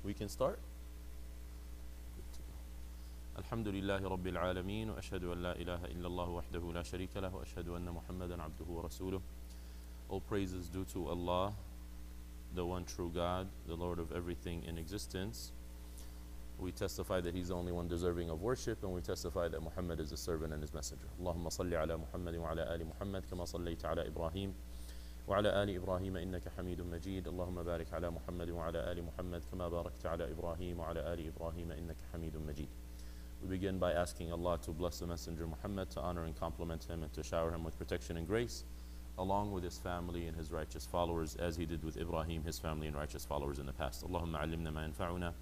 We can start? الحمد لله رب العالمين وأشهد أن لا إله إلا الله وحده لا شريك له وأشهد أن محمدا عبده ورسوله. All praises due to Allah, the one true God, the Lord of everything in existence. We testify that He's the only one deserving of worship, and we testify that Muhammad is His servant and His messenger. اللهم صل على محمد وعلى آل محمد كما صليت على إبراهيم وعلى آل إبراهيم إنك حميد مجيد. اللهم بارك على محمد وعلى آل محمد كما باركت على إبراهيم وعلى آل إبراهيم إنك حميد مجيد. We begin by asking Allah to bless the Messenger Muhammad, to honor and compliment him, and to shower him with protection and grace, along with his family and his righteous followers, as he did with Ibrahim, his family and righteous followers in the past. Allahumma allimna ma yanfa'una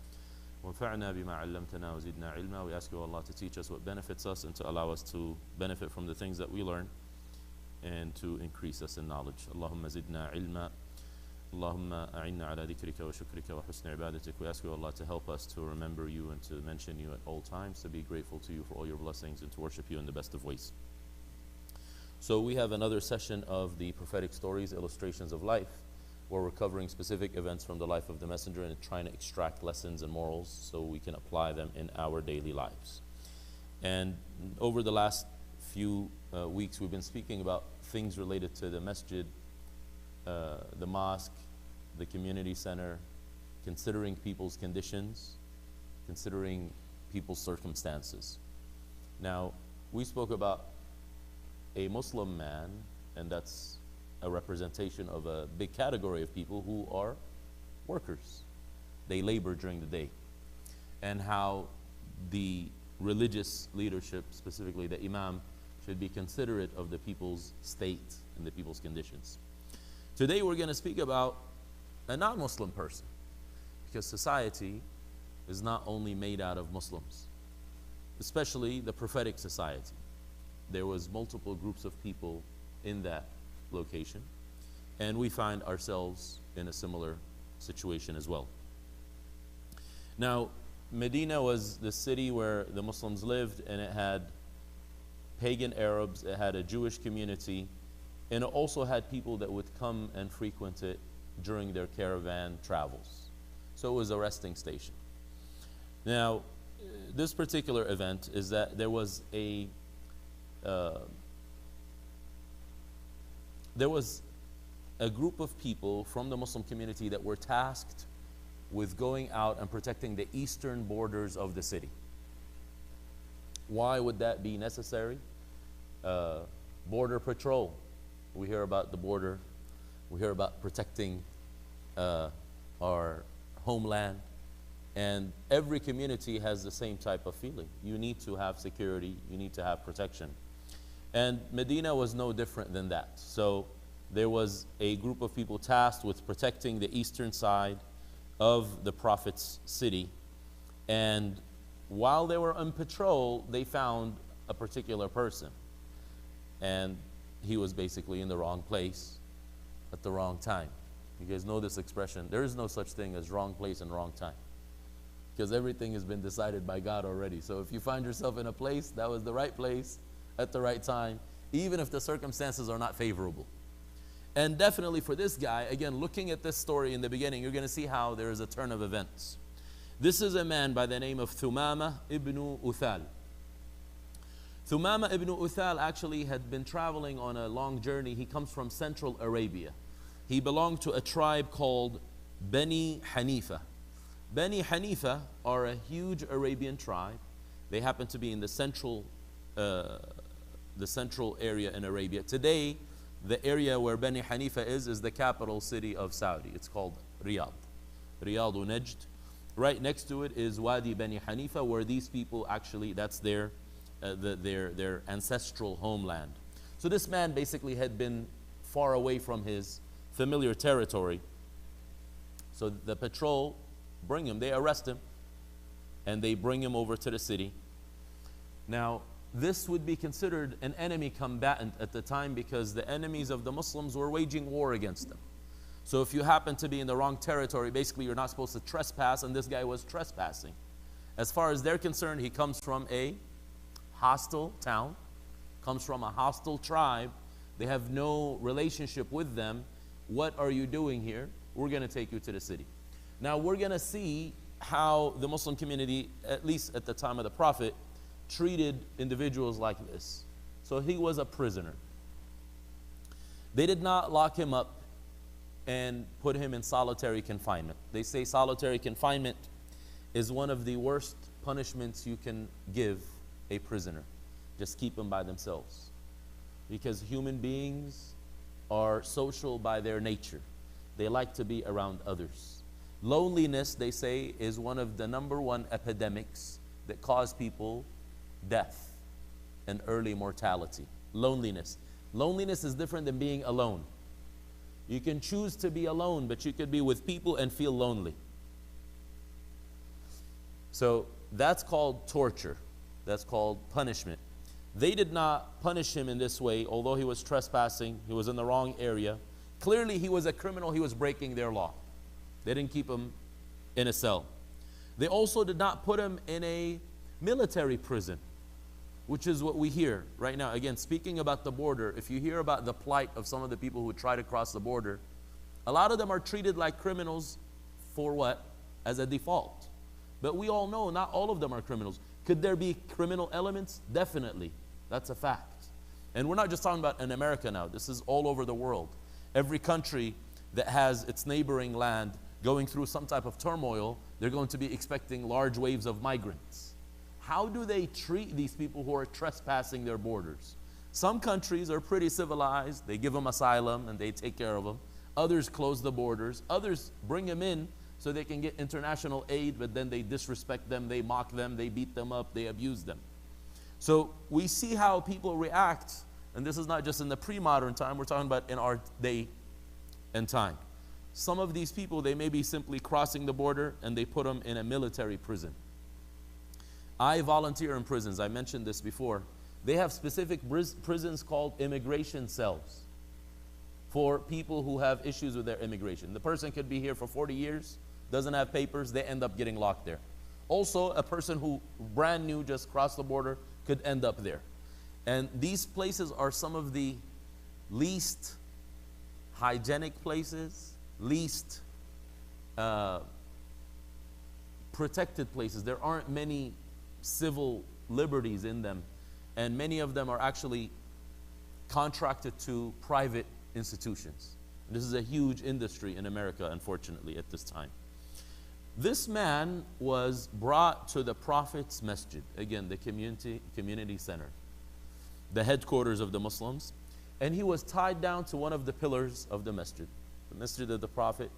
wanfa'na bima 'allamtana wa zidna ilma. We ask you, Allah, to teach us what benefits us and to allow us to benefit from the things that we learn and to increase us in knowledge. Allahumma zidna ilma. Allahumma a'inna ala dhikrika wa shukrika wa husni ibadatik. We ask you, Allah, to help us to remember you and to mention you at all times, to be grateful to you for all your blessings and to worship you in the best of ways. So we have another session of the prophetic stories, illustrations of life, where we're covering specific events from the life of the Messenger and trying to extract lessons and morals so we can apply them in our daily lives. And over the last few weeks, we've been speaking about things related to the masjid, the mosque, the community center, considering people's conditions, considering people's circumstances. Now, we spoke about a Muslim man, and that's a representation of a big category of people who are workers. They labor during the day. And how the religious leadership, specifically the imam, should be considerate of the people's state and the people's conditions. Today we're going to speak about a non-Muslim person, because society is not only made out of Muslims, especially the prophetic society. There was multiple groups of people in that location, and we find ourselves in a similar situation as well. Now, Medina was the city where the Muslims lived, and it had pagan Arabs, it had a Jewish community, and it also had people that would come and frequent it during their caravan travels. So it was a resting station. Now, this particular event is that there was a group of people from the Muslim community that were tasked with going out and protecting the eastern borders of the city. Why would that be necessary? Border patrol. We hear about the border. We hear about protecting our homeland. And every community has the same type of feeling. You need to have security. You need to have protection. And Medina was no different than that. So there was a group of people tasked with protecting the eastern side of the Prophet's city. And while they were on patrol, they found a particular person. And he was basically in the wrong place at the wrong time. You guys know this expression. There is no such thing as wrong place and wrong time, because everything has been decided by God already. So if you find yourself in a place, that was the right place at the right time, even if the circumstances are not favorable. And definitely for this guy, again, looking at this story in the beginning, you're going to see how there is a turn of events. This is a man by the name of Thumama ibn Uthal. Thumama ibn Uthal actually had been traveling on a long journey. He comes from Central Arabia. He belonged to a tribe called Bani Hanifa. Bani Hanifa are a huge Arabian tribe. They happen to be in the central area in Arabia. Today, the area where Bani Hanifa is the capital city of Saudi. It's called Riyadh. Riyadh Najd. Right next to it is Wadi Bani Hanifa, where these people actually, that's their ancestral homeland. So this man basically had been far away from his familiar territory. So the patrol bring him, they arrest him, and they bring him over to the city. Now, this would be considered an enemy combatant at the time, because the enemies of the Muslims were waging war against them. So if you happen to be in the wrong territory, basically you're not supposed to trespass, and this guy was trespassing. As far as they're concerned, he comes from a hostile town, comes from a hostile tribe. They have no relationship with them. What are you doing here? We're going to take you to the city. Now we're going to see how the Muslim community, at least at the time of the Prophet, treated individuals like this. So he was a prisoner. They did not lock him up and put him in solitary confinement. They say solitary confinement is one of the worst punishments you can give a prisoner. Just keep them by themselves. Because human beings are social by their nature. They like to be around others. Loneliness, they say, is one of the #1 epidemics that cause people death and early mortality. Loneliness. Loneliness is different than being alone. You can choose to be alone, but you could be with people and feel lonely. So that's called torture. That's called punishment. They did not punish him in this way, although he was trespassing, he was in the wrong area. Clearly he was a criminal, he was breaking their law. They didn't keep him in a cell. They also did not put him in a military prison, which is what we hear right now. Again, speaking about the border, if you hear about the plight of some of the people who try to cross the border, a lot of them are treated like criminals for what? As a default. But we all know not all of them are criminals. Could there be criminal elements? Definitely. That's a fact. And we're not just talking about in America now. This is all over the world. Every country that has its neighboring land going through some type of turmoil, they're going to be expecting large waves of migrants. How do they treat these people who are trespassing their borders? Some countries are pretty civilized. They give them asylum and they take care of them. Others close the borders. Others bring them in so they can get international aid, but then they disrespect them, they mock them, they beat them up, they abuse them. So we see how people react, and this is not just in the pre-modern time, we're talking about in our day and time. Some of these people, they may be simply crossing the border and they put them in a military prison. I volunteer in prisons. I mentioned this before. They have specific prisons called immigration cells for people who have issues with their immigration. The person could be here for 40 years, doesn't have papers, they end up getting locked there. Also, a person who brand new just crossed the border could end up there. And these places are some of the least hygienic places, least protected places. There aren't many civil liberties in them, and many of them are actually contracted to private institutions. This is a huge industry in America, unfortunately, at this time. This man was brought to the Prophet's masjid, again, the community center, the headquarters of the Muslims, and he was tied down to one of the pillars of the masjid. The masjid of the Prophet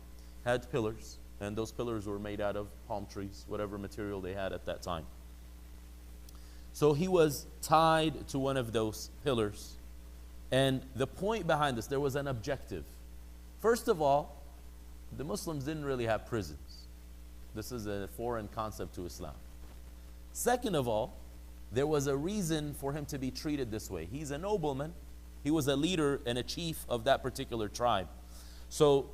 had pillars, and those pillars were made out of palm trees, whatever material they had at that time. So he was tied to one of those pillars. And the point behind this, there was an objective. First of all, the Muslims didn't really have prisons. This is a foreign concept to Islam. Second of all, there was a reason for him to be treated this way. He's a nobleman. He was a leader and a chief of that particular tribe. So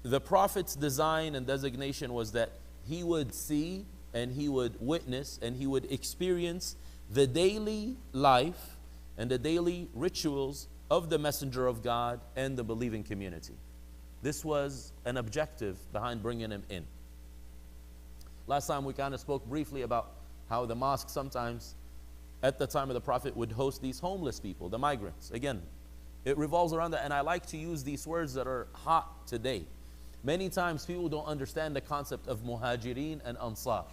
the Prophet's design and designation was that he would see and he would witness and he would experience the daily life and the daily rituals of the Messenger of God and the believing community. This was an objective behind bringing him in. Last time we kind of spoke briefly about how the mosque sometimes, at the time of the Prophet, would host these homeless people, the migrants. Again, it revolves around that, and I like to use these words that are hot today. Many times people don't understand the concept of muhajirin and ansar.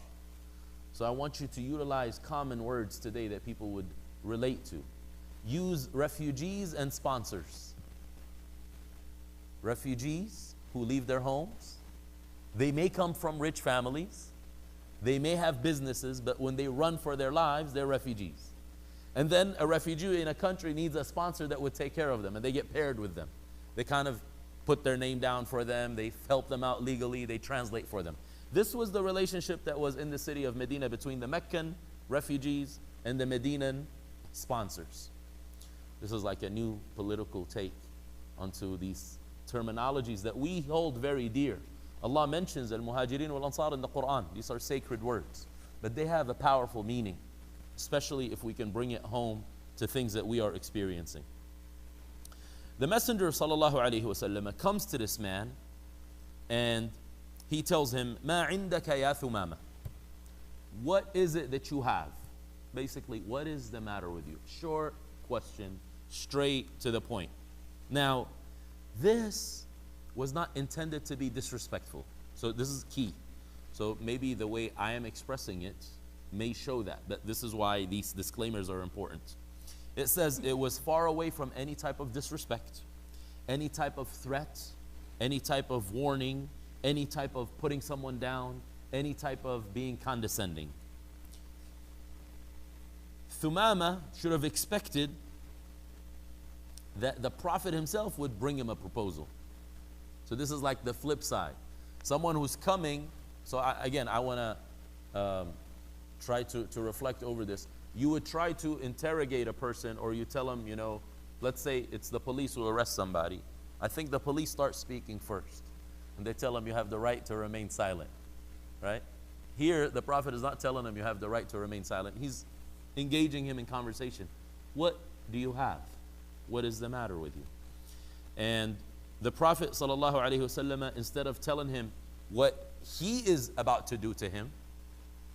So I want you to utilize common words today that people would relate to. Use refugees and sponsors. Refugees who leave their homes. They may come from rich families. They may have businesses, but when they run for their lives, they're refugees. And then a refugee in a country needs a sponsor that would take care of them, and they get paired with them. They kind of put their name down for them. They help them out legally. They translate for them. This was the relationship that was in the city of Medina between the Meccan refugees and the Medinan sponsors. This is like a new political take onto these terminologies that we hold very dear. Allah mentions al-muhajirin wal-ansar in the Quran. These are sacred words, but they have a powerful meaning, especially if we can bring it home to things that we are experiencing. The Messenger sallallahu alaihi wasallam comes to this man, and he tells him, "Ma indaka ya Thumama." What is it that you have? Basically, what is the matter with you? Short question, straight to the point. Now, this was not intended to be disrespectful. So this is key. So maybe the way I am expressing it may show that. But this is why these disclaimers are important. It says it was far away from any type of disrespect, any type of threat, any type of warning, any type of putting someone down, any type of being condescending. Thumama should have expected that the Prophet himself would bring him a proposal. So this is like the flip side. Someone who's coming, so I want to try to reflect over this. You would try to interrogate a person, or you tell them, you know, let's say it's the police who arrest somebody. I think the police start speaking first, and they tell them you have the right to remain silent, right? Here, the Prophet is not telling him you have the right to remain silent. He's engaging him in conversation. What do you have? What is the matter with you? And the Prophet sallallahu alaihi wasallam, instead of telling him what he is about to do to him,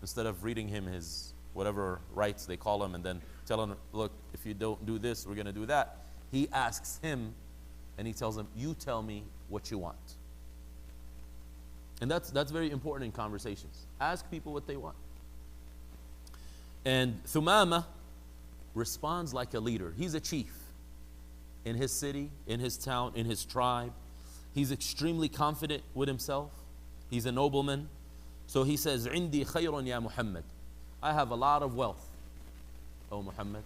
instead of reading him his whatever rights they call him and then telling him, look, if you don't do this, we're going to do that, he asks him and he tells him, you tell me what you want. And that's very important in conversations. Ask people what they want. And Thumama responds like a leader. He's a chief in his city, in his town, in his tribe. He's extremely confident with himself. He's a nobleman. So he says, "Indi khayrun ya Muhammad." I have a lot of wealth, O Muhammad.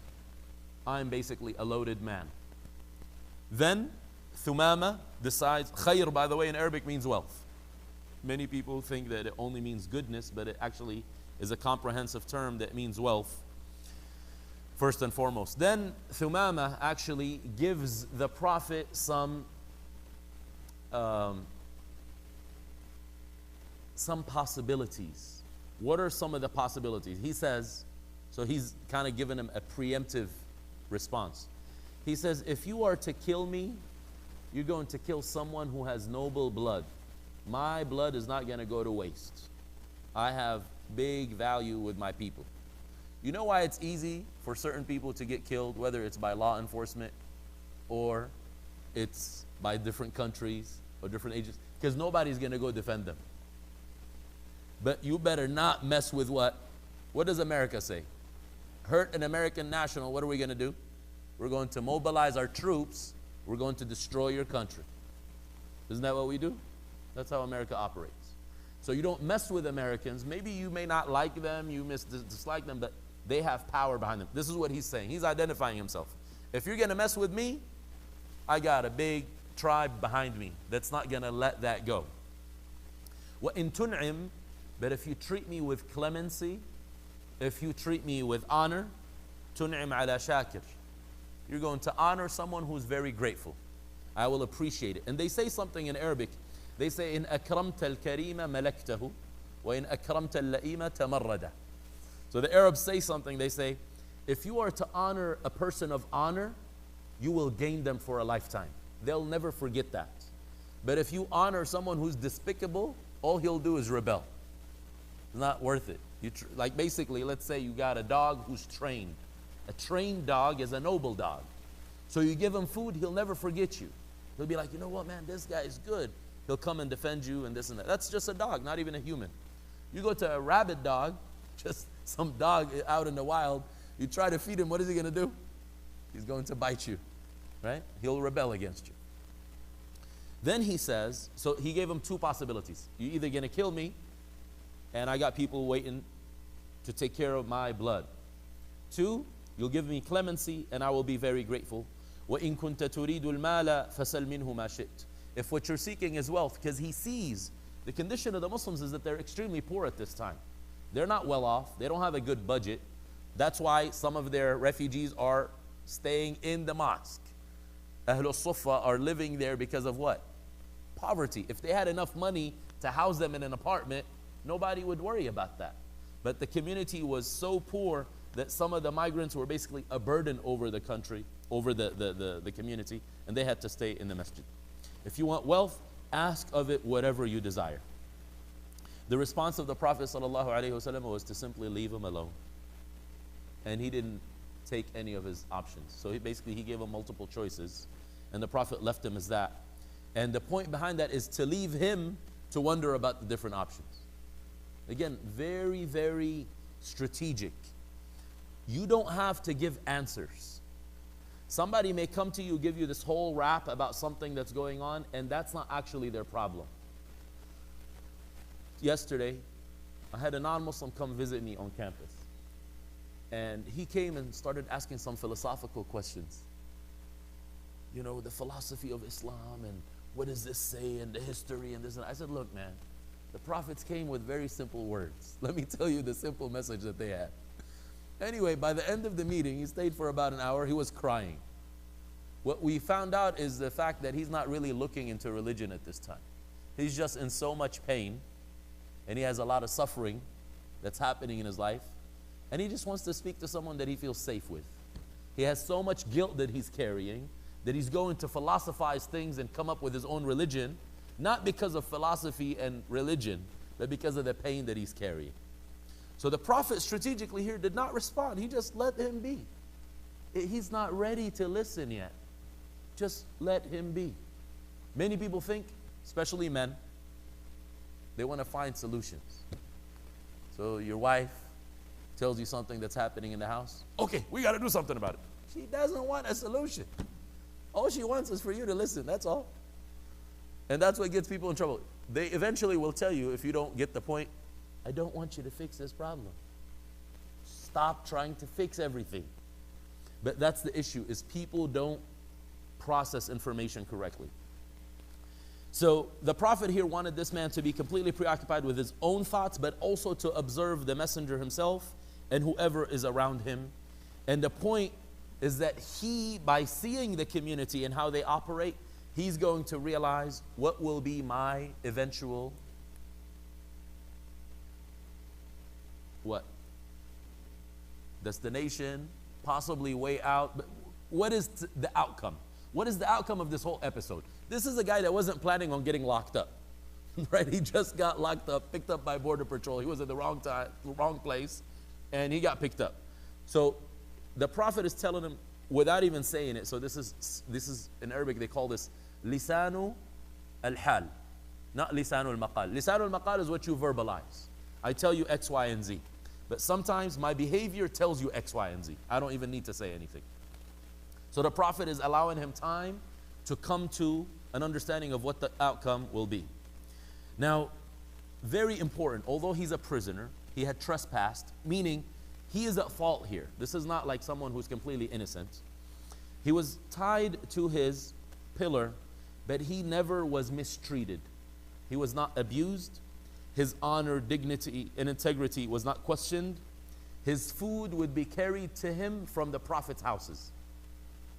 I'm basically a loaded man. Then Thumama decides, khayr, by the way, in Arabic means wealth. Many people think that it only means goodness, but it actually is a comprehensive term that means wealth, first and foremost. Then Thumama actually gives the Prophet some possibilities. What are some of the possibilities? He says, so he's kind of given him a preemptive response. He says, if you are to kill me, you're going to kill someone who has noble blood. My blood is not going to go to waste. I have big value with my people. You know why it's easy for certain people to get killed, whether it's by law enforcement or it's by different countries or different agents? Because nobody's going to go defend them. But you better not mess with what? What does America say? Hurt an American national, what are we going to do? We're going to mobilize our troops. We're going to destroy your country. Isn't that what we do? That's how America operates. So you don't mess with Americans. Maybe you may not like them, you dislike them, but they have power behind them. This is what he's saying. He's identifying himself. If you're going to mess with me, I got a big tribe behind me that's not going to let that go. وَإِن تُنْعِمْ, but if you treat me with clemency, if you treat me with honor, تُنْعِمْ عَلَى شَاكِرٍ, you're going to honor someone who's very grateful. I will appreciate it. And they say something in Arabic. They say, in akramta al-karima malaktahu, wa in akramta al-la'ima tamarrada. So the Arabs say something. They say, if you are to honor a person of honor, you will gain them for a lifetime. They'll never forget that. But if you honor someone who's despicable, all he'll do is rebel. It's not worth it. Like basically, let's say you got a dog who's trained. A trained dog is a noble dog. So you give him food, he'll never forget you. He'll be like, you know what, man, this guy is good. He'll come and defend you and this and that. That's just a dog, not even a human. You go to a rabid dog, just some dog out in the wild, you try to feed him, what is he going to do? He's going to bite you, right? He'll rebel against you. Then he says, so he gave him two possibilities. You're either going to kill me, and I got people waiting to take care of my blood. Two, you'll give me clemency, and I will be very grateful. وَإِن كُنْتَ تُرِيدُ الْمَالَ فَسَلْ مِنْهُ مَا شِئْتَ. If what you're seeking is wealth, because he sees the condition of the Muslims is that they're extremely poor at this time. They're not well off. They don't have a good budget. That's why some of their refugees are staying in the mosque. Ahlul Sufa are living there because of what? Poverty. If they had enough money to house them in an apartment, nobody would worry about that. But the community was so poor that some of the migrants were basically a burden over the country, over the community, and they had to stay in the masjid. If you want wealth, ask of it whatever you desire. The response of the Prophet ﷺ was to simply leave him alone. And he didn't take any of his options. So he gave him multiple choices, and the Prophet left him as that. And the point behind that is to leave him to wonder about the different options. Again, very, very strategic. You don't have to give answers. Somebody may come to you, give you this whole rap about something that's going on, and that's not actually their problem. Yesterday, I had a non-Muslim come visit me on campus. And he came and started asking some philosophical questions. You know, the philosophy of Islam, and what does this say, and the history, and this and that. I said, look, man, the prophets came with very simple words. Let me tell you the simple message that they had. Anyway, by the end of the meeting, he stayed for about an hour. He was crying. What we found out is the fact that he's not really looking into religion at this time. He's just in so much pain, and he has a lot of suffering that's happening in his life, and he just wants to speak to someone that he feels safe with. He has so much guilt that he's carrying that he's going to philosophize things and come up with his own religion, not because of philosophy and religion, but because of the pain that he's carrying. So the Prophet strategically here did not respond. He just let him be. He's not ready to listen yet. Just let him be. Many people think, especially men, they want to find solutions. So your wife tells you something that's happening in the house. Okay, we got to do something about it. She doesn't want a solution. All she wants is for you to listen, that's all. And that's what gets people in trouble. They eventually will tell you, if you don't get the point, I don't want you to fix this problem. Stop trying to fix everything. But that's the issue, is people don't process information correctly. So the Prophet here wanted this man to be completely preoccupied with his own thoughts, but also to observe the messenger himself and whoever is around him. And the point is that he, by seeing the community and how they operate, he's going to realize what will be my eventual destination, possibly way out. But what is the outcome? What is the outcome of this whole episode? This is a guy that wasn't planning on getting locked up, right? He just got locked up, picked up by Border Patrol. He was at the wrong time, wrong place, and he got picked up. So the Prophet is telling him without even saying it. So this is in Arabic, they call this lisanu al-hal, not lisanu al-maqal. Lisanu al-maqal is what you verbalize. I tell you X, Y, and Z. But sometimes my behavior tells you X, Y, and Z. I don't even need to say anything. So the Prophet is allowing him time to come to an understanding of what the outcome will be. Now, very important, although he's a prisoner, he had trespassed, meaning he is at fault here. This is not like someone who's completely innocent. He was tied to his pillar, but he never was mistreated. He was not abused. His honor, dignity, and integrity was not questioned. His food would be carried to him from the Prophet's houses.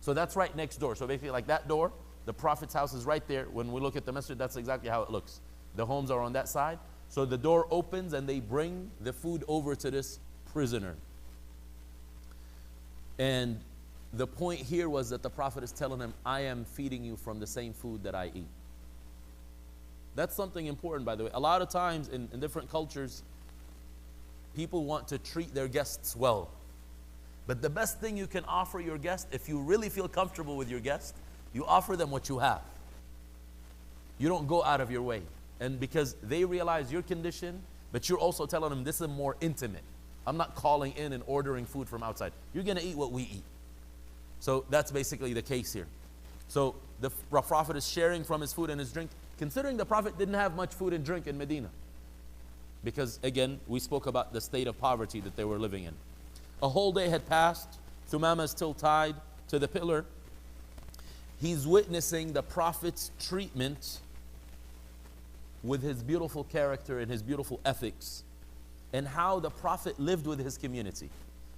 So that's right next door. So basically like that door, the Prophet's house is right there. When we look at the masjid, that's exactly how it looks. The homes are on that side. So the door opens and they bring the food over to this prisoner. And the point here was that the Prophet is telling him, I am feeding you from the same food that I eat. That's something important, by the way. A lot of times in different cultures, people want to treat their guests well. But the best thing you can offer your guest, if you really feel comfortable with your guest, you offer them what you have. You don't go out of your way. And because they realize your condition, but you're also telling them this is more intimate. I'm not calling in and ordering food from outside. You're going to eat what we eat. So that's basically the case here. So the Prophet is sharing from his food and his drink, considering the Prophet didn't have much food and drink in Medina. Because again, we spoke about the state of poverty that they were living in. A whole day had passed. Thumama is still tied to the pillar. He's witnessing the Prophet's treatment with his beautiful character and his beautiful ethics, and how the Prophet lived with his community.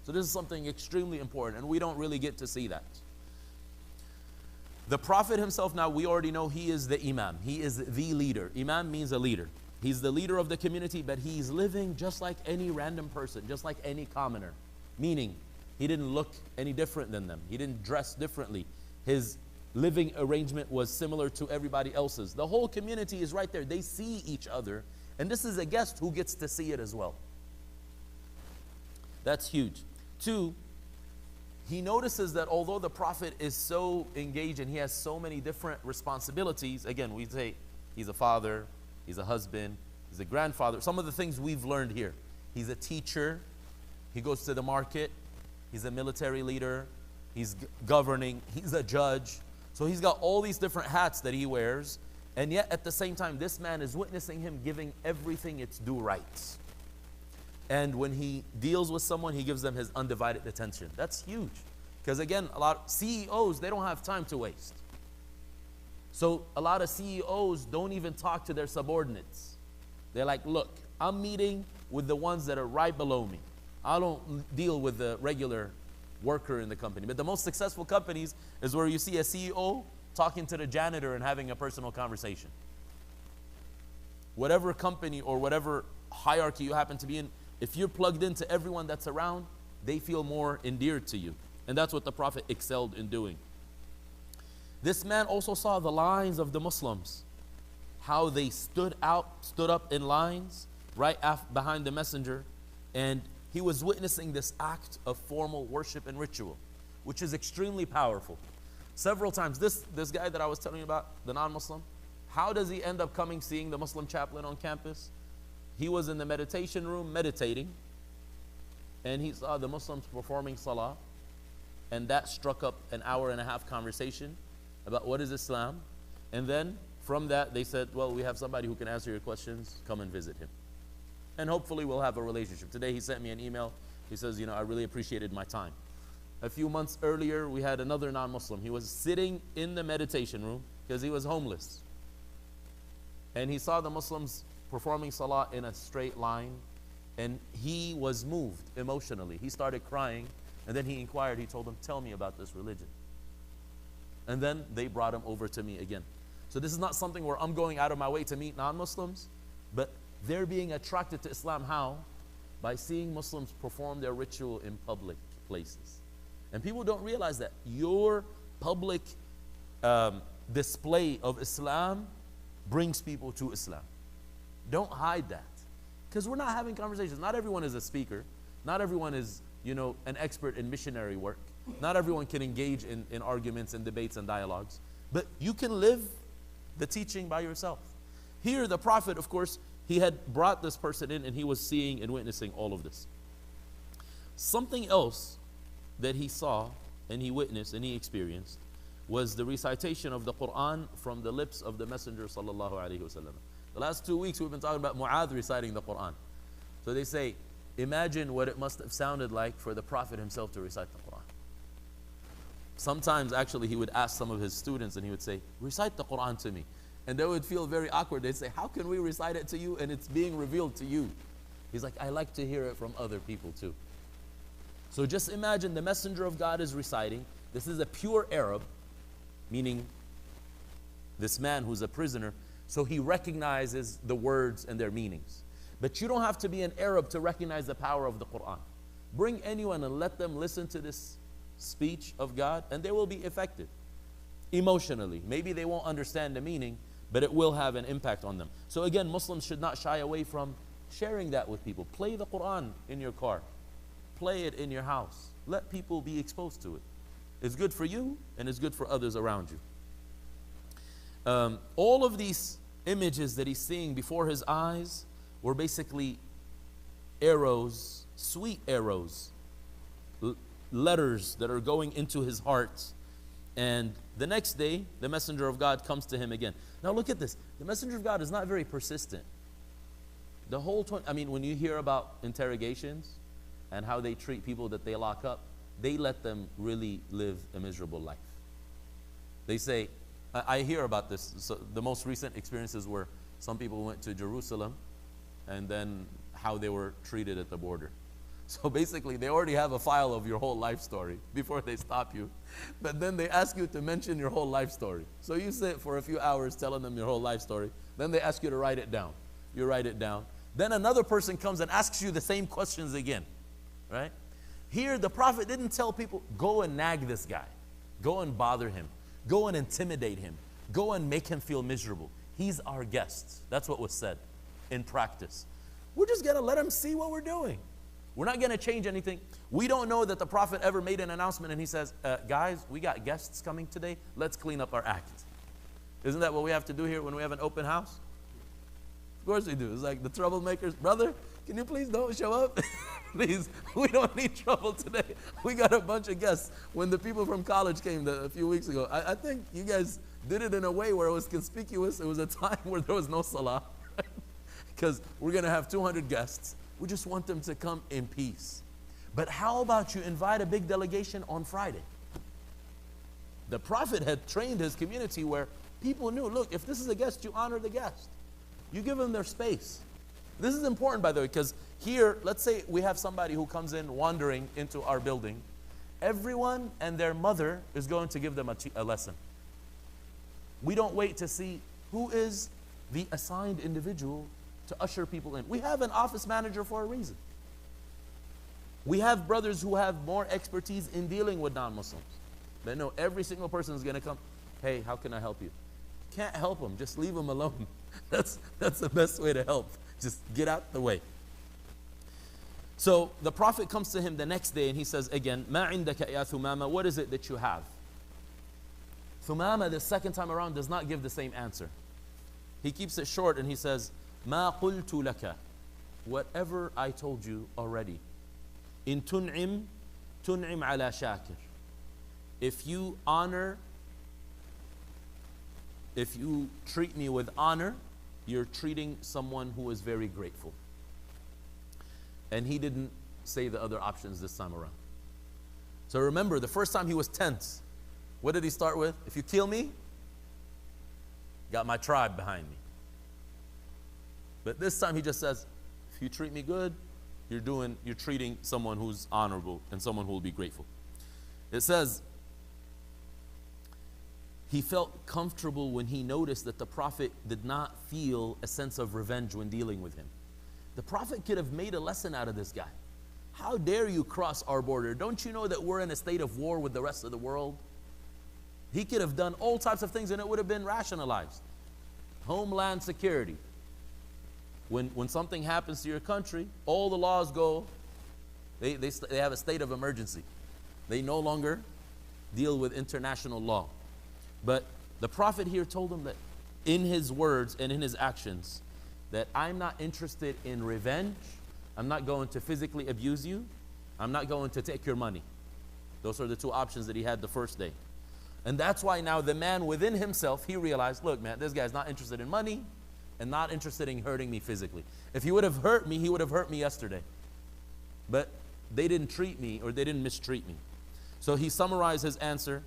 So this is something extremely important, and we don't really get to see that. The Prophet himself, now we already know he is the Imam. He is the leader. Imam means a leader. He's the leader of the community, but he's living just like any random person, just like any commoner. Meaning, he didn't look any different than them. He didn't dress differently. His living arrangement was similar to everybody else's. The whole community is right there. They see each other And this is a guest who gets to see it as well. That's huge. 2, he notices that although the Prophet is so engaged and he has so many different responsibilities, again, we say he's a father, he's a husband, he's a grandfather. Some of the things we've learned here. He's a teacher, he goes to the market, he's a military leader, he's governing, he's a judge. So he's got all these different hats that he wears, and yet at the same time, this man is witnessing him giving everything its due rights. And when he deals with someone, he gives them his undivided attention. That's huge. Because again, a lot of CEOs, they don't have time to waste. So a lot of CEOs don't even talk to their subordinates. They're like, look, I'm meeting with the ones that are right below me. I don't deal with the regular worker in the company. But the most successful companies is where you see a CEO talking to the janitor and having a personal conversation. Whatever company or whatever hierarchy you happen to be in, if you're plugged into everyone that's around, they feel more endeared to you. And that's what the Prophet excelled in doing. This man also saw the lines of the Muslims, how they stood up in lines right behind the messenger, and he was witnessing this act of formal worship and ritual, which is extremely powerful. Several times, this guy that I was telling you about, the non-Muslim, how does he end up seeing the Muslim chaplain on campus? He was in the meditation room meditating, and he saw the Muslims performing salah, and that struck up an hour-and-a-half conversation about what is Islam. And then from that, they said, well, we have somebody who can answer your questions. Come and visit him. And hopefully we'll have a relationship. Today he sent me an email. He says, I really appreciated my time. A few months earlier, we had another non-Muslim. He was sitting in the meditation room because he was homeless. And he saw the Muslims performing salah in a straight line, and he was moved emotionally. He started crying, and then he inquired. He told them, tell me about this religion. And then they brought him over to me again. So this is not something where I'm going out of my way to meet non-Muslims, but they're being attracted to Islam. How? By seeing Muslims perform their ritual in public places. And people don't realize that your public display of Islam brings people to Islam. Don't hide that. Because we're not having conversations. Not everyone is a speaker. Not everyone is, an expert in missionary work. Not everyone can engage in arguments and debates and dialogues. But you can live the teaching by yourself. Here, the Prophet, of course, he had brought this person in, and he was seeing and witnessing all of this. Something else that he saw and he witnessed and he experienced was the recitation of the Quran from the lips of the Messenger sallallahu alaihi wasallam. The last 2 weeks we've been talking about Mu'adh reciting the Quran. So they say, imagine what it must have sounded like for the Prophet himself to recite the Quran. Sometimes actually he would ask some of his students and he would say, recite the Quran to me. And they would feel very awkward. They'd say, how can we recite it to you and it's being revealed to you? He's like, I like to hear it from other people too. So just imagine the Messenger of God is reciting. This is a pure Arab, meaning this man who's a prisoner, so he recognizes the words and their meanings. But you don't have to be an Arab to recognize the power of the Quran. Bring anyone and let them listen to this speech of God, and they will be affected emotionally. Maybe they won't understand the meaning, but it will have an impact on them. So again, Muslims should not shy away from sharing that with people. Play the Quran in your car. Play it in your house. Let people be exposed to it. It's good for you, and it's good for others around you. All of these images that he's seeing before his eyes were basically arrows, sweet arrows, letters that are going into his heart. And the next day, the Messenger of God comes to him again. Now look at this. The Messenger of God is not very persistent. The whole when you hear about interrogations and how they treat people that they lock up, they let them really live a miserable life. They say, I hear about this. So the most recent experiences were some people went to Jerusalem and then how they were treated at the border. So basically, they already have a file of your whole life story before they stop you. But then they ask you to mention your whole life story. So you sit for a few hours telling them your whole life story. Then they ask you to write it down. You write it down. Then another person comes and asks you the same questions again. Right? Here, the Prophet didn't tell people, go and nag this guy. Go and bother him. Go and intimidate him. Go and make him feel miserable. He's our guest. That's what was said. in practice. We're just going to let them see what we're doing. We're not going to change anything. We don't know that the Prophet ever made an announcement and he says, guys, we got guests coming today. Let's clean up our act. Isn't that what we have to do here when we have an open house? Of course we do. It's like the troublemakers. Brother, can you please don't show up? Please, we don't need trouble today. We got a bunch of guests. When the people from college came a few weeks ago, I think you guys did it in a way where it was conspicuous. It was a time where there was no salah. Because we're going to have 200 guests. We just want them to come in peace. But how about you invite a big delegation on Friday? The Prophet had trained his community where people knew, look, if this is a guest, you honor the guest. You give them their space. This is important, by the way, because here, let's say we have somebody who comes in wandering into our building. Everyone and their mother is going to give them a lesson. We don't wait to see who is the assigned individual to usher people in. We have an office manager for a reason. We have brothers who have more expertise in dealing with non-Muslims. They know every single person is going to come, hey, how can I help you? Can't help them, just leave them alone. That's the best way to help. Just get out the way. So the Prophet comes to him the next day and he says again, مَا عِنْدَكَ يَا ثُمَامَ, what is it that you have? Thumama the second time around does not give the same answer. He keeps it short and he says, مَا قُلْتُ لَكَ, whatever I told you already. In tun'im ala shakir. If you treat me with honor, you're treating someone who is very grateful. And he didn't say the other options this time around. So remember, the first time he was tense. What did he start with? If you kill me, got my tribe behind me. But this time he just says, if you treat me good, you're treating someone who's honorable and someone who will be grateful. It says, he felt comfortable when he noticed that the Prophet did not feel a sense of revenge when dealing with him. The Prophet could have made a lesson out of this guy. How dare you cross our border? Don't you know that we're in a state of war with the rest of the world? He could have done all types of things and it would have been rationalized. Homeland security. When something happens to your country, all the laws go, they have a state of emergency. They no longer deal with international law. But the Prophet here told him that in his words and in his actions, that I'm not interested in revenge. I'm not going to physically abuse you. I'm not going to take your money. Those are the two options that he had the first day. And that's why now the man within himself, he realized, look man, this guy's not interested in money and not interested in hurting me physically. If he would have hurt me, he would have hurt me yesterday. But they didn't treat me, or they didn't mistreat me. So he summarized his answer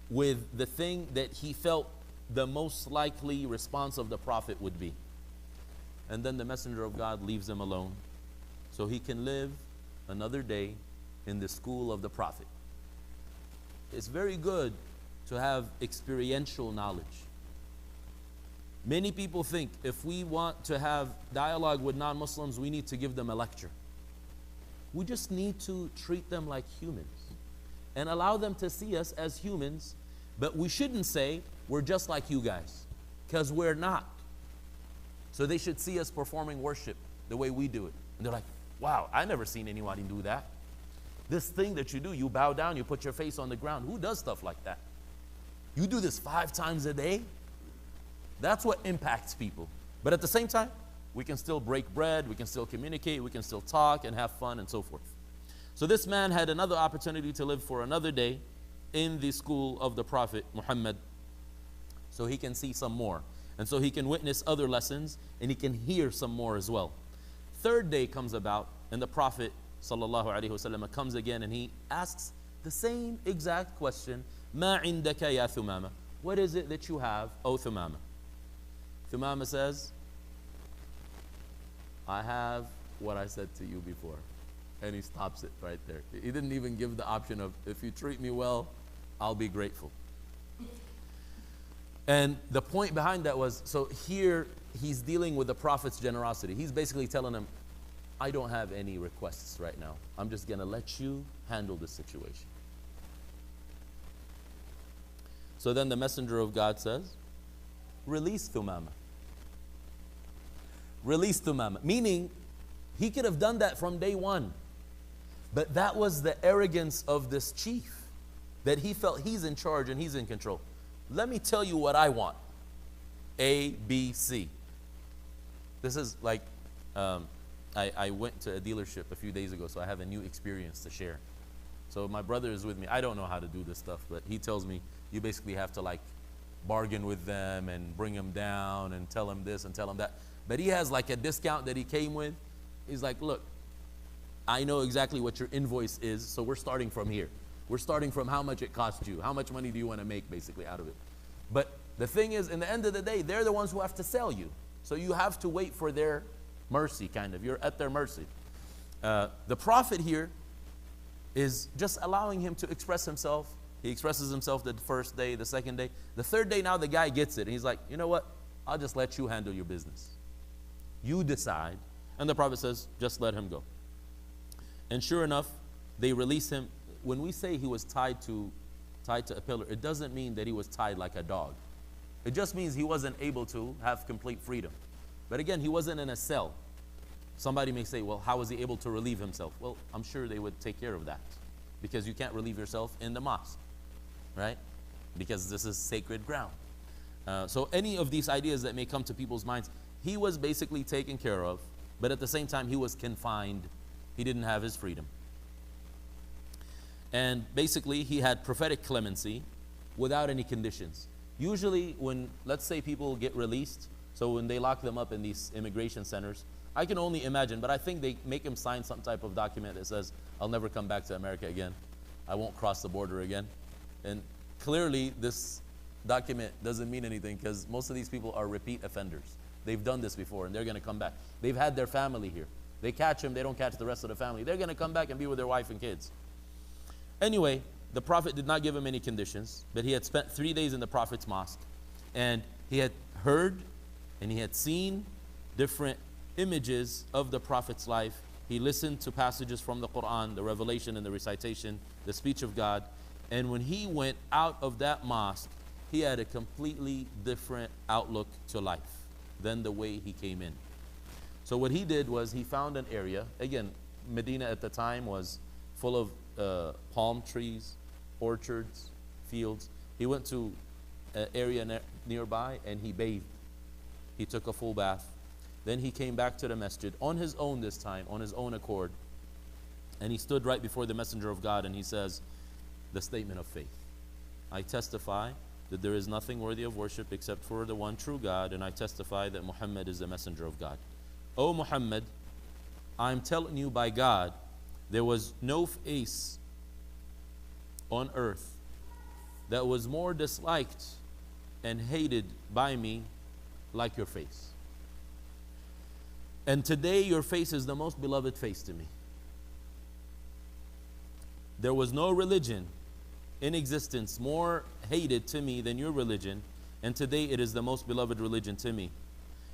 with the thing that he felt the most likely response of the Prophet would be. And then the Messenger of God leaves him alone so he can live another day in the school of the Prophet. It's very good to have experiential knowledge. Many people think if we want to have dialogue with non-Muslims, we need to give them a lecture. We just need to treat them like humans and allow them to see us as humans. But we shouldn't say we're just like you guys, because we're not. So they should see us performing worship the way we do it. And they're like, wow, I never seen anybody do that. This thing that you do, you bow down, you put your face on the ground. Who does stuff like that? You do this 5 times a day? That's what impacts people. But at the same time, we can still break bread, we can still communicate, we can still talk and have fun and so forth. So this man had another opportunity to live for another day in the school of the Prophet Muhammad, so he can see some more. And so he can witness other lessons and he can hear some more as well. Third day comes about and the Prophet sallallahu alaihi wasallam comes again and he asks the same exact question. Ma indaka ya Thumama? What is it that you have, O Thumama? Thumama says, I have what I said to you before. And he stops it right there. He didn't even give the option of, if you treat me well, I'll be grateful. And the point behind that was, so here he's dealing with the Prophet's generosity. He's basically telling him, I don't have any requests right now. I'm just going to let you handle this situation. So then the Messenger of God says, release Thumama. release Thumama. Meaning, he could have done that from day one. But that was the arrogance of this chief, that he felt he's in charge and he's in control. Let me tell you what I want. A, B, C. This is like, I went to a dealership a few days ago, so I have a new experience to share. So my brother is with me. I don't know how to do this stuff, but he tells me you basically have to like bargain with them and bring them down and tell them this and tell them that. But he has like a discount that he came with. He's like, look, I know exactly what your invoice is, so we're starting from here. We're starting from how much it cost you. How much money do you want to make basically out of it? But the thing is, in the end of the day, they're the ones who have to sell you. So you have to wait for their mercy, kind of. You're at their mercy. The Prophet here is just allowing him to express himself. He expresses himself the first day, the second day. The third day, now the guy gets it. And he's like, you know what? I'll just let you handle your business. You decide. And the Prophet says, just let him go. And sure enough, they release him. When we say he was tied to a pillar, it doesn't mean that he was tied like a dog. It just means he wasn't able to have complete freedom. But again, he wasn't in a cell. Somebody may say, well, how was he able to relieve himself? Well, I'm sure they would take care of that, because you can't relieve yourself in the mosque, right? Because this is sacred ground. So any of these ideas that may come to people's minds, he was basically taken care of, but at the same time, he was confined. He didn't have his freedom. And basically, he had prophetic clemency without any conditions. Usually when, let's say, people get released, so when they lock them up in these immigration centers, I can only imagine, but I think they make him sign some type of document that says, I'll never come back to America again. I won't cross the border again. And clearly, this document doesn't mean anything, because most of these people are repeat offenders. They've done this before, and they're going to come back. They've had their family here. They catch him, they don't catch the rest of the family. They're going to come back and be with their wife and kids. Anyway, the Prophet did not give him any conditions, but he had spent 3 days in the Prophet's mosque, and he had heard and he had seen different images of the Prophet's life. He listened to passages from the Quran, the revelation and the recitation, the speech of God. And when he went out of that mosque, he had a completely different outlook to life than the way he came in. So what he did was he found an area. Again, Medina at the time was full of palm trees, orchards, fields. He went to an area nearby and he bathed. He took a full bath. Then he came back to the masjid on his own this time, on his own accord. And he stood right before the Messenger of God and he says the statement of faith. I testify that there is nothing worthy of worship except for the one true God, and I testify that Muhammad is the Messenger of God. O Muhammad, I'm telling you by God, there was no face on earth that was more disliked and hated by me like your face. And today your face is the most beloved face to me. There was no religion in existence more hated to me than your religion, and today it is the most beloved religion to me.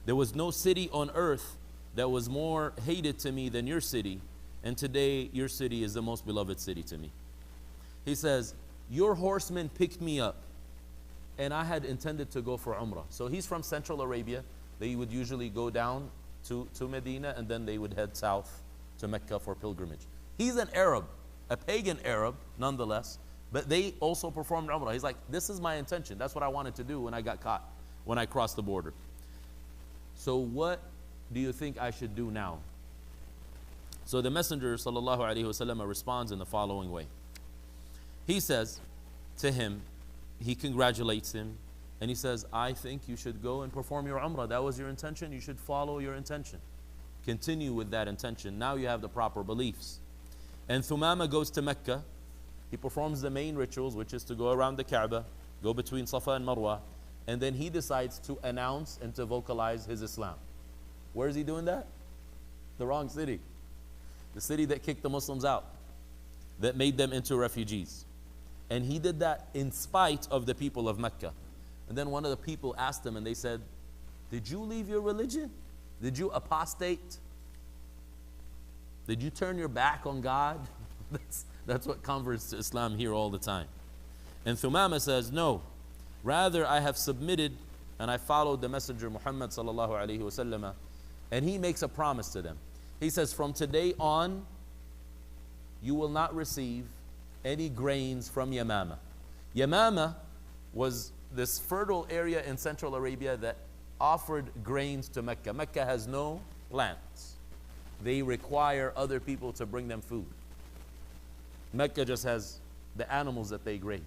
There was no city on earth that was more hated to me than your city, and today your city is the most beloved city to me. He says, your horsemen picked me up, and I had intended to go for Umrah. So he's from Central Arabia. They would usually go down to Medina, and then they would head south to Mecca for pilgrimage. He's an Arab, a pagan Arab nonetheless, but they also performed Umrah. He's like, this is my intention. That's what I wanted to do when I got caught, when I crossed the border. So what do you think I should do now? So the Messenger sallallahu alaihi wasallam responds in the following way. He says to him, he congratulates him, and he says, I think you should go and perform your Umrah. That was your intention. You should follow your intention. Continue with that intention. Now you have the proper beliefs. And Thumama goes to Mecca. He performs the main rituals, which is to go around the Kaaba, go between Safa and Marwa, and then he decides to announce and to vocalize his Islam. Where is he doing that? The wrong city. The city that kicked the Muslims out, that made them into refugees. And he did that in spite of the people of Mecca. And then one of the people asked him, and they said, did you leave your religion? Did you apostate? Did you turn your back on God? That's what converts to Islam hear all the time. And Thumama says, no, rather I have submitted and I followed the Messenger Muhammad sallallahu alaihi wasallam And he makes a promise to them. He says, from today on, you will not receive any grains from Yamama. Yamama was this fertile area in Central Arabia that offered grains to Mecca. Mecca has no plants. They require other people to bring them food. Mecca just has the animals that they graze,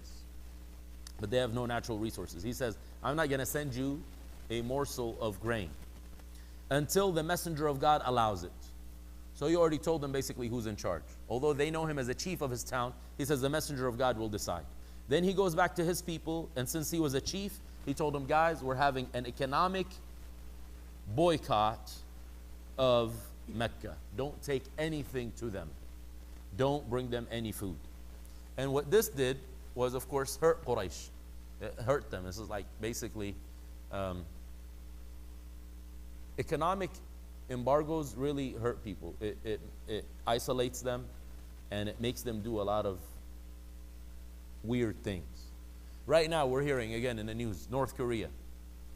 but they have no natural resources. He says, I'm not going to send you a morsel of grain until the messenger of God allows it. So he already told them basically who's in charge. Although they know him as the chief of his town, he says the messenger of God will decide. Then he goes back to his people, and since he was a chief, he told them, guys, we're having an economic boycott of Mecca. Don't take anything to them. Don't bring them any food. And what this did was, of course, hurt Quraysh. It hurt them. This is like basically economic embargoes really hurt people. It isolates them, and it makes them do a lot of weird things. Right now, we're hearing again in the news, North Korea.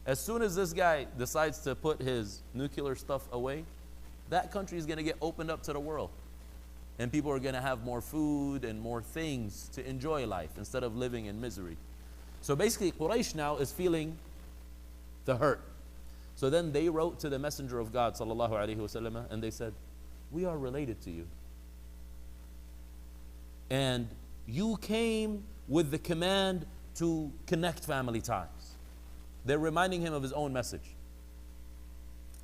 As soon as this guy decides to put his nuclear stuff away, that country is going to get opened up to the world. And people are going to have more food and more things to enjoy life instead of living in misery. So basically, Quraysh now is feeling the hurt. So then they wrote to the Messenger of God, sallallahu alaihi wasallam, and they said, we are related to you. And you came with the command to connect family ties. They're reminding him of his own message.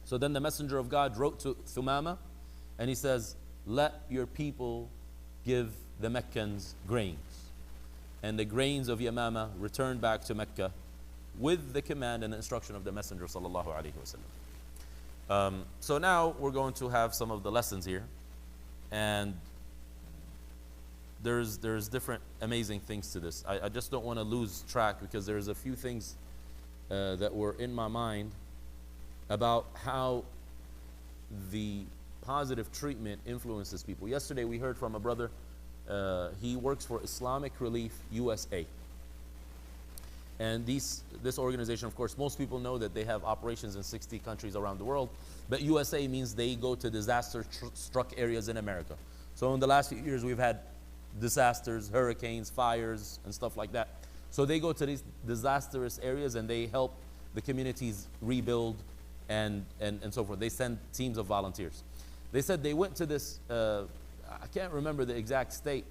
So then the Messenger of God wrote to Thumama, and he says, let your people give the Meccans grains. And the grains of Yamama returned back to Mecca with the command and the instruction of the Messenger sallallahu alaihi wasallam. So now we're going to have some of the lessons here, and there's different amazing things to this. I just don't want to lose track, because there's a few things that were in my mind about how the positive treatment influences people. Yesterday we heard from a brother, he works for Islamic Relief USA. And this organization, of course, most people know that they have operations in 60 countries around the world, but USA means they go to disaster-struck areas in America. So in the last few years, we've had disasters, hurricanes, fires, and stuff like that. So they go to these disastrous areas and they help the communities rebuild and so forth. They send teams of volunteers. They said they went to this, I can't remember the exact state,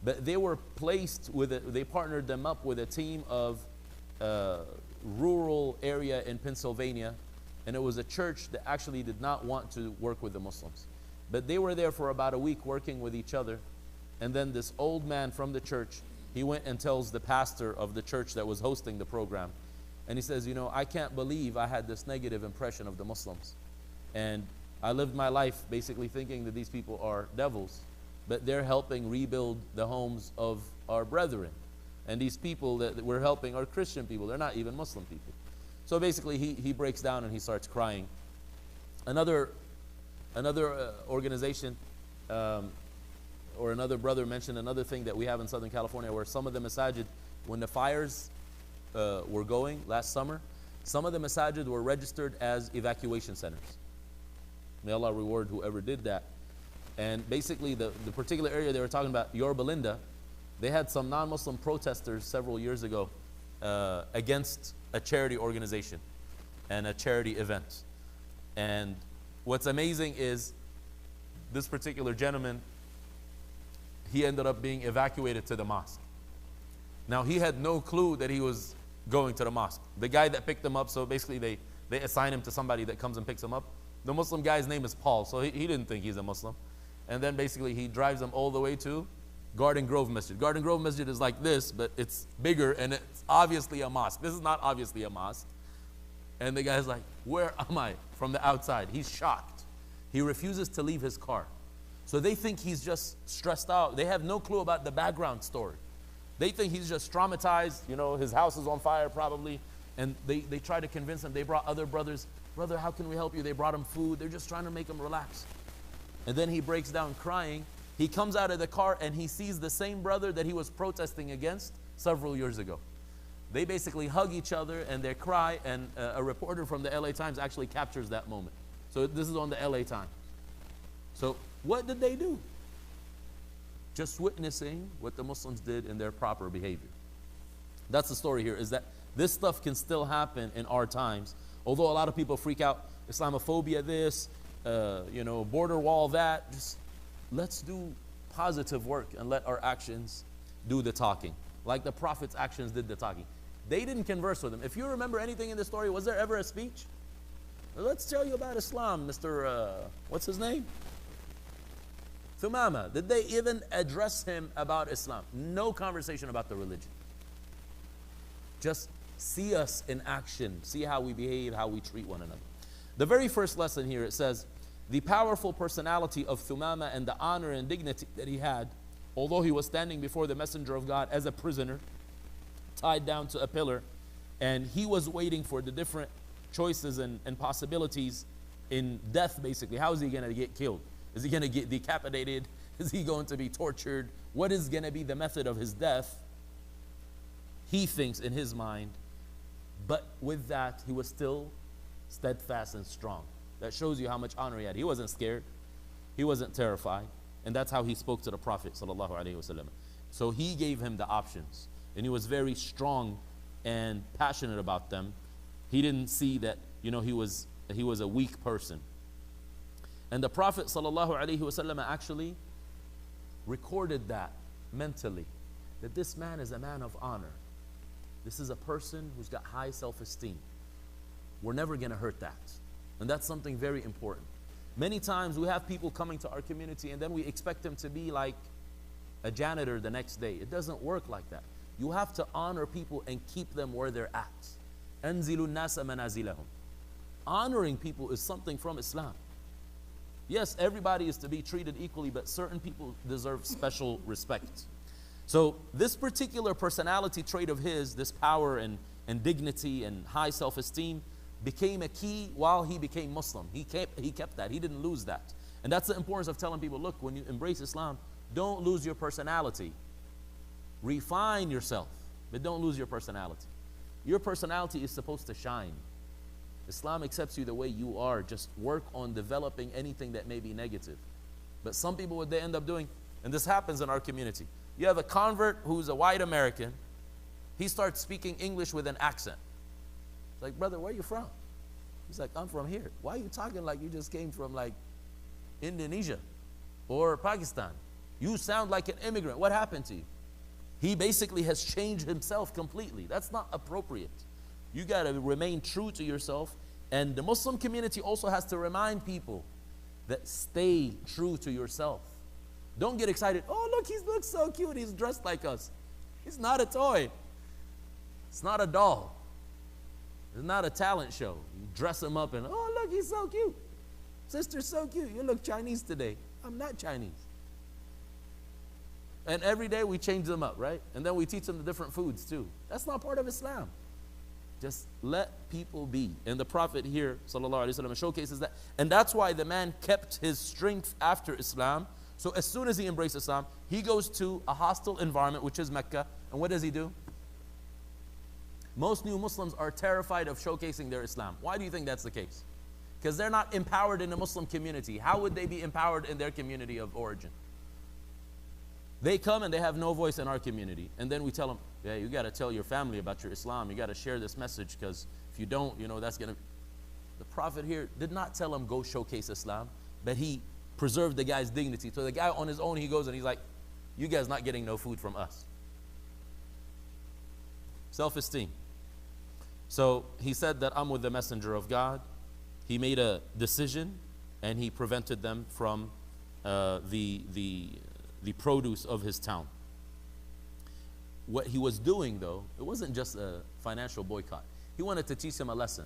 but they were placed with, they partnered them up with a team of rural area in Pennsylvania, and it was a church that actually did not want to work with the Muslims. But they were there for about a week working with each other, and then this old man from the church, he went and tells the pastor of the church that was hosting the program, and he says, you know, I can't believe I had this negative impression of the Muslims. And I lived my life basically thinking that these people are devils, but they're helping rebuild the homes of our brethren. And these people that we're helping are Christian people. They're not even Muslim people. So basically he breaks down and he starts crying. Another organization or another brother mentioned another thing that we have in Southern California, where some of the masajid, when the fires were going last summer, some of the masajid were registered as evacuation centers. May Allah reward whoever did that. And basically the particular area they were talking about, Yorba Linda, they had some non-Muslim protesters several years ago against a charity organization and a charity event. And what's amazing is this particular gentleman, he ended up being evacuated to the mosque. Now, he had no clue that he was going to the mosque. The guy that picked him up, so basically they assign him to somebody that comes and picks him up. The Muslim guy's name is Paul, so he didn't think he's a Muslim. And then basically he drives him all the way to Garden Grove Masjid. Garden Grove Masjid is like this, but it's bigger and it's obviously a mosque. This is not obviously a mosque. And the guy's like, where am I? From the outside. He's shocked. He refuses to leave his car. So they think he's just stressed out. They have no clue about the background story. They think he's just traumatized. You know, his house is on fire probably. And they try to convince him. They brought other brothers. Brother, how can we help you? They brought him food. They're just trying to make him relax. And then he breaks down crying. He comes out of the car and he sees the same brother that he was protesting against several years ago. They basically hug each other and they cry, and a reporter from the LA Times actually captures that moment. So this is on the LA time. So what did they do? Just witnessing what the Muslims did in their proper behavior. That's the story here, is that this stuff can still happen in our times. Although a lot of people freak out, Islamophobia this, border wall that. Just let's do positive work and let our actions do the talking. Like the Prophet's actions did the talking. They didn't converse with him. If you remember anything in the story, was there ever a speech? Let's tell you about Islam, Mr. What's his name? Thumama. Did they even address him about Islam? No conversation about the religion. Just see us in action. See how we behave, how we treat one another. The very first lesson here, it says, the powerful personality of Thumama and the honor and dignity that he had, although he was standing before the Messenger of God as a prisoner, tied down to a pillar, and he was waiting for the different choices and possibilities in death, basically. How is he going to get killed? Is he going to get decapitated? Is he going to be tortured? What is going to be the method of his death? He thinks in his mind, but with that, he was still steadfast and strong. That shows you how much honor he had. He wasn't scared. He wasn't terrified. And that's how he spoke to the Prophet ﷺ. So he gave him the options. And he was very strong and passionate about them. He didn't see that, he was a weak person. And the Prophet ﷺ actually recorded that mentally, that this man is a man of honor. This is a person who's got high self-esteem. We're never going to hurt that. And that's something very important. Many times we have people coming to our community and then we expect them to be like a janitor the next day. It doesn't work like that. You have to honor people and keep them where they're at. أَنزِلُوا النَّاسَ مَنَازِلَهُم. Honoring people is something from Islam. Yes, everybody is to be treated equally, but certain people deserve special respect. So this particular personality trait of his, this power and dignity and high self-esteem, became a key while he became Muslim. He kept that. He didn't lose that. And that's the importance of telling people, look, when you embrace Islam, don't lose your personality. Refine yourself, but don't lose your personality. Your personality is supposed to shine. Islam accepts you the way you are. Just work on developing anything that may be negative. But some people, what they end up doing, and this happens in our community, you have a convert who's a white American. He starts speaking English with an accent. It's like, brother, where are you from? He's like, I'm from here. Why are you talking like you just came from like Indonesia or Pakistan? You sound like an immigrant. What happened to you? He basically has changed himself completely. That's not appropriate. You got to remain true to yourself. And the Muslim community also has to remind people that stay true to yourself. Don't get excited. Oh, look, he looks so cute. He's dressed like us. He's not a toy. It's not a doll. It's not a talent show. You dress him up and, oh, look, he's so cute. Sister's so cute. You look Chinese today. I'm not Chinese. And every day we change them up, right? And then we teach them the different foods too. That's not part of Islam. Just let people be. And the Prophet here, sallallahu alaihi wasallam, showcases that. And that's why the man kept his strength after Islam. So as soon as he embraced Islam, he goes to a hostile environment, which is Mecca. And what does he do? Most new Muslims are terrified of showcasing their Islam. Why do you think that's the case? Because they're not empowered in the Muslim community. How would they be empowered in their community of origin? They come and they have no voice in our community. And then we tell them, yeah, you got to tell your family about your Islam. You got to share this message, because if you don't, that's going to... The Prophet here did not tell him, go showcase Islam, but he preserved the guy's dignity. So the guy on his own, he goes and he's like, you guys not getting no food from us. Self-esteem. So he said that I'm with the Messenger of God. He made a decision and he prevented them from the produce of his town. What he was doing, though, it wasn't just a financial boycott. He wanted to teach him a lesson.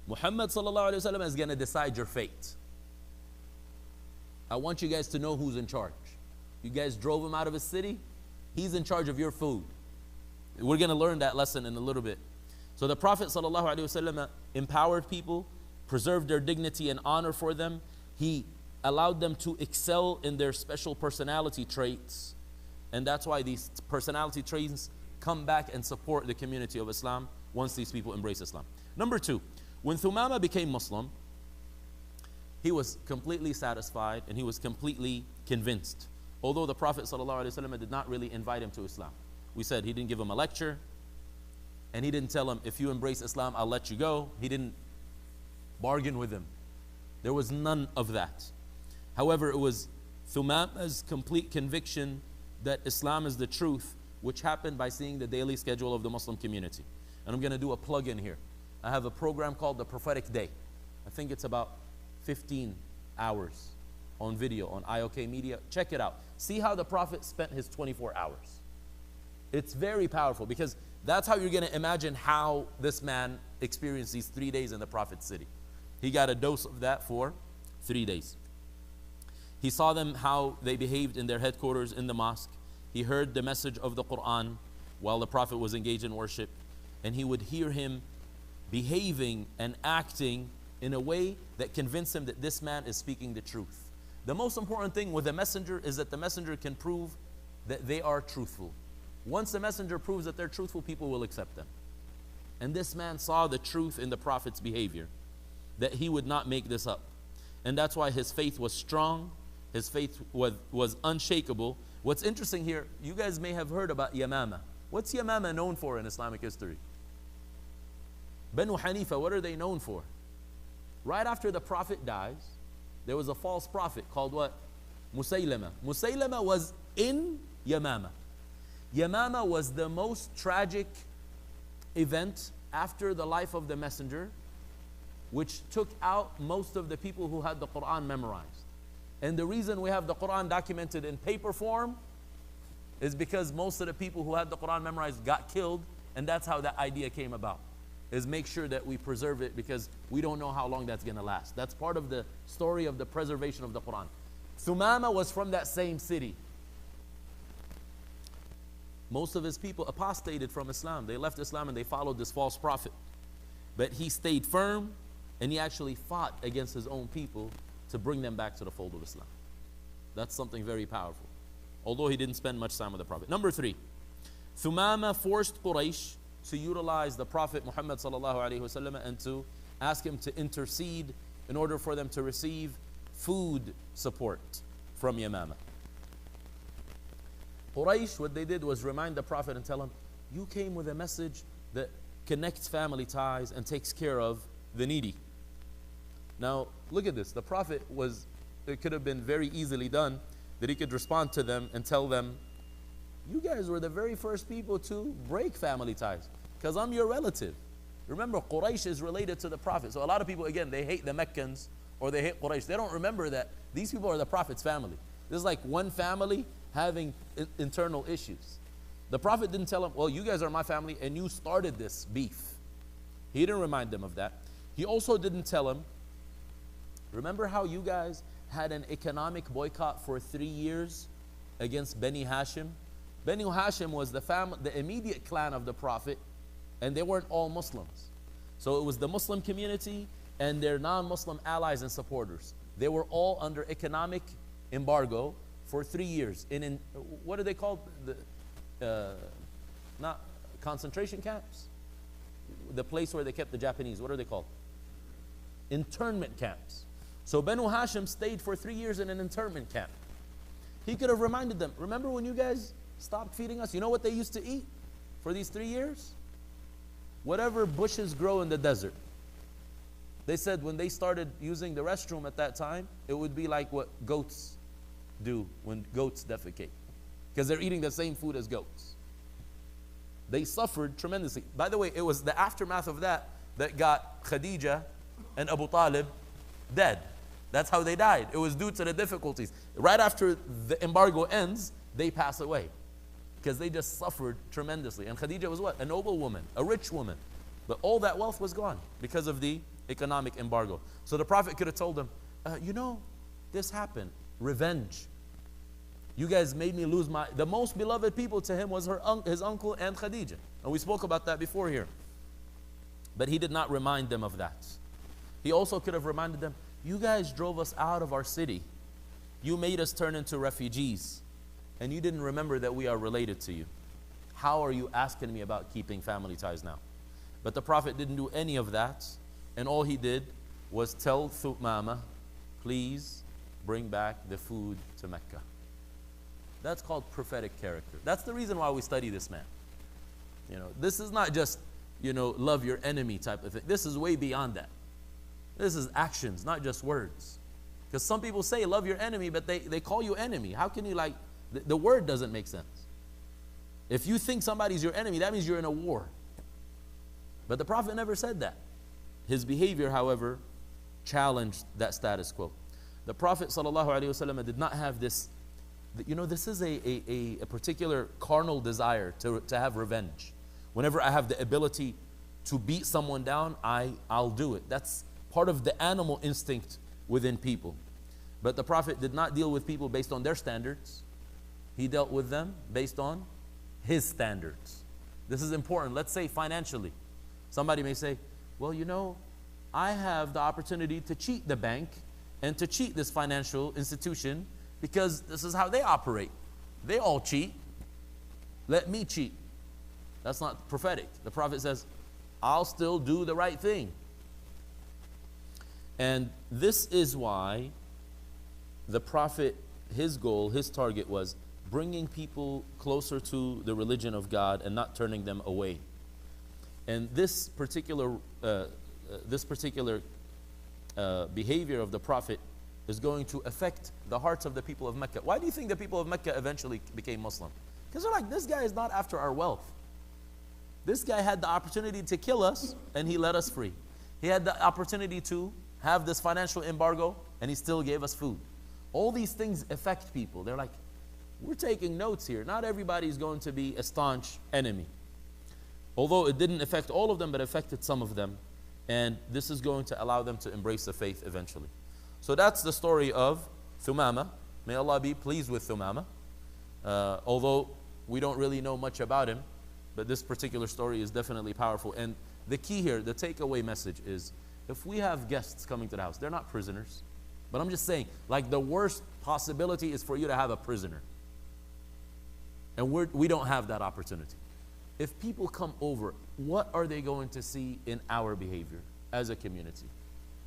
Muhammad sallallahu alaihi wasallam is going to decide your fate. I want you guys to know who's in charge. You guys drove him out of his city. He's in charge of your food. We're going to learn that lesson in a little bit. So the Prophet sallallahu alaihi wasallam empowered people, preserved their dignity and honor for them. He allowed them to excel in their special personality traits. And that's why these personality traits come back and support the community of Islam once these people embrace Islam. Number two, when Thumama became Muslim, he was completely satisfied and he was completely convinced. Although the Prophet ﷺ did not really invite him to Islam. We said he didn't give him a lecture, and he didn't tell him, if you embrace Islam, I'll let you go. He didn't bargain with him. There was none of that. However, it was Thumama's complete conviction that Islam is the truth, which happened by seeing the daily schedule of the Muslim community. And I'm going to do a plug-in here. I have a program called The Prophetic Day. I think it's about 15 hours on video on IOK Media. Check it out. See how the Prophet spent his 24 hours. It's very powerful, because that's how you're going to imagine how this man experienced these 3 days in the Prophet's city. He got a dose of that for 3 days. He saw them, how they behaved in their headquarters in the mosque. He heard the message of the Quran while the Prophet was engaged in worship. And he would hear him behaving and acting in a way that convinced him that this man is speaking the truth. The most important thing with a messenger is that the messenger can prove that they are truthful. Once the messenger proves that they're truthful, people will accept them. And this man saw the truth in the Prophet's behavior, that he would not make this up. And that's why his faith was strong. His faith was unshakable. What's interesting here, you guys may have heard about Yamama. What's Yamama known for in Islamic history? Banu Hanifa, what are they known for? Right after the Prophet dies, there was a false prophet called what? Musaylama. Musaylama was in Yamama. Yamama was the most tragic event after the life of the messenger, which took out most of the people who had the Quran memorized. And the reason we have the Quran documented in paper form is because most of the people who had the Quran memorized got killed, and that's how that idea came about, is make sure that we preserve it, because we don't know how long that's going to last. That's part of the story of the preservation of the Quran. Thumama was from that same city. Most of his people apostated from Islam. They left Islam and they followed this false prophet. But he stayed firm, and he actually fought against his own people to bring them back to the fold of Islam. That's something very powerful, although he didn't spend much time with the Prophet. Number 3, Thumama forced Quraysh to utilize the Prophet Muhammad sallallahu alaihi wasallam and to ask him to intercede in order for them to receive food support from Yamama. Quraysh, what they did was remind the Prophet and tell him, you came with a message that connects family ties and takes care of the needy. Now, look at this. The Prophet it could have been very easily done that he could respond to them and tell them, you guys were the very first people to break family ties, because I'm your relative. Remember, Quraysh is related to the Prophet. So a lot of people, again, they hate the Meccans or they hate Quraysh. They don't remember that these people are the Prophet's family. This is like one family having internal issues. The Prophet didn't tell them, well, you guys are my family and you started this beef. He didn't remind them of that. He also didn't tell them, remember how you guys had an economic boycott for 3 years against Bani Hashim? Bani Hashim was the immediate clan of the Prophet, and they weren't all Muslims. So it was the Muslim community and their non-Muslim allies and supporters. They were all under economic embargo for 3 years. What are they called? Not concentration camps. The place where they kept the Japanese. What are they called? Internment camps. So Banu Hashim stayed for 3 years in an internment camp. He could have reminded them, remember when you guys stopped feeding us? You know what they used to eat for these 3 years? Whatever bushes grow in the desert. They said when they started using the restroom at that time, it would be like what goats do when goats defecate, because they're eating the same food as goats. They suffered tremendously. By the way, it was the aftermath of that got Khadija and Abu Talib dead. That's how they died. It was due to the difficulties. Right after the embargo ends, they pass away, because they just suffered tremendously. And Khadija was what? A noble woman, a rich woman. But all that wealth was gone because of the economic embargo. So the Prophet could have told them, you know, this happened. Revenge. You guys made me lose the most beloved people to him was his uncle and Khadija. And we spoke about that before here. But he did not remind them of that. He also could have reminded them, you guys drove us out of our city. You made us turn into refugees. And you didn't remember that we are related to you. How are you asking me about keeping family ties now? But the Prophet didn't do any of that. And all he did was tell Thumama, please bring back the food to Mecca. That's called prophetic character. That's the reason why we study this man. This is not just, love your enemy type of thing. This is way beyond that. This is actions, not just words. Because some people say love your enemy, but they call you enemy. How can you the word doesn't make sense. If you think somebody's your enemy, that means you're in a war. But the Prophet never said that. His behavior, however, challenged that status quo. The Prophet ﷺ did not have this, this is a particular carnal desire to have revenge. Whenever I have the ability to beat someone down, I'll do it. That's part of the animal instinct within people. But the Prophet did not deal with people based on their standards. He dealt with them based on his standards. This is important. Let's say financially. Somebody may say, well, I have the opportunity to cheat the bank and to cheat this financial institution because this is how they operate. They all cheat. Let me cheat. That's not prophetic. The Prophet says, I'll still do the right thing. And this is why the Prophet, his goal, his target was bringing people closer to the religion of God and not turning them away. And this particular behavior of the Prophet is going to affect the hearts of the people of Mecca. Why do you think the people of Mecca eventually became Muslim? Because they're like, this guy is not after our wealth. This guy had the opportunity to kill us and he let us free. He had the opportunity to have this financial embargo and he still gave us food. All these things affect people. They're like, we're taking notes here. Not everybody's going to be a staunch enemy. Although it didn't affect all of them, but affected some of them. And this is going to allow them to embrace the faith eventually. So that's the story of Thumama. May Allah be pleased with Thumama. Although we don't really know much about him, but this particular story is definitely powerful. And the key here, the takeaway message is, if we have guests coming to the house, they're not prisoners. But I'm just saying, the worst possibility is for you to have a prisoner. And we don't have that opportunity. If people come over, what are they going to see in our behavior as a community?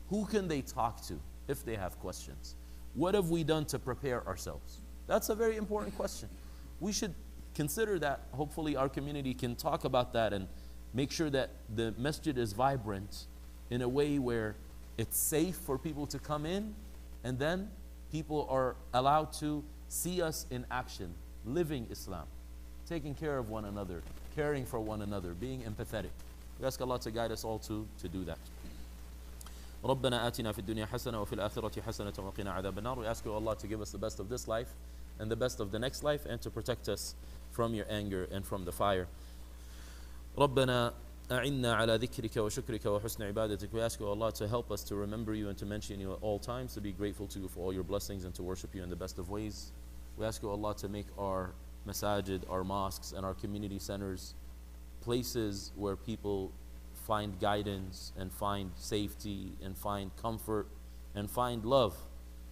Who can they talk to if they have questions? What have we done to prepare ourselves? That's a very important question. We should consider that. Hopefully our community can talk about that and make sure that the masjid is vibrant in a way where it's safe for people to come in, and then people are allowed to see us in action, living Islam, taking care of one another, caring for one another, being empathetic. We ask Allah to guide us all to do that. رَبَّنَا آتِنَا فِي الدُّنْيَا حَسَنَةً وَفِي الْآخِرَةِ حَسَنَةً وَقِنَا عَذَابَ النَّارِ. We ask you, Allah, to give us the best of this life and the best of the next life, and to protect us from your anger and from the fire. رَبَّنَا أَعِنَّا عَلَى ذِكْرِكَ وَشُكْرِكَ وَحُسْنِ عِبَادَتِكَ. We ask you, Allah, to help us to remember you and to mention you at all times, to be grateful to you for all your blessings and to worship you in the best of ways. We ask you, Allah, to make our masajid, our mosques, and our community centers places where people find guidance and find safety and find comfort and find love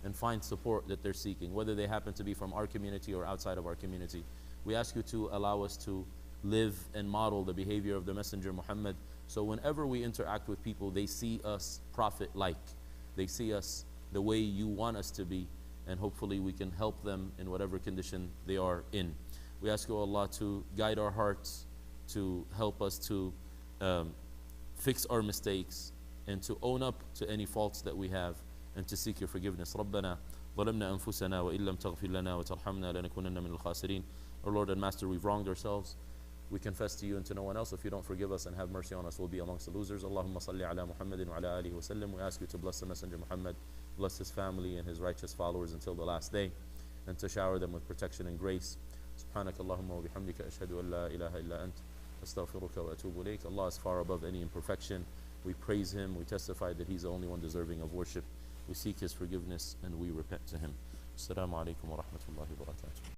and find support that they're seeking, whether they happen to be from our community or outside of our community. We ask you to allow us to live and model the behavior of the Messenger Muhammad, so whenever we interact with people, they see us prophet-like. They see us the way you want us to be, and hopefully we can help them in whatever condition they are in. We ask you, Allah, to guide our hearts, to help us to fix our mistakes and to own up to any faults that we have and to seek your forgiveness. رَبَّنَا ظَلَمْنَا أَنفُسَنَا وَإِن لَمْ تَغْفِرْ لَنَا وَتَرْحَمْنَا لَنَكُونَنَّ مِنَ الْخَاسِرِينَ. Our Lord and Master, we've wronged ourselves. We confess to you and to no one else. If you don't forgive us and have mercy on us, we'll be amongst the losers. Allahumma salli ala Muhammadin wa ala alihi wa sallam. We ask you to bless the Messenger Muhammad, bless his family and his righteous followers until the last day, and to shower them with protection and grace. سبحانك اللهم وبحمدك أشهد أن لا إله إلا أنت أستغفرك وأتوب إليك. Allah is far above any imperfection. We praise him. We testify that he's the only one deserving of worship. We seek his forgiveness and we repent to him. Assalamu alaikum wa rahmatullahi wa barakatuh.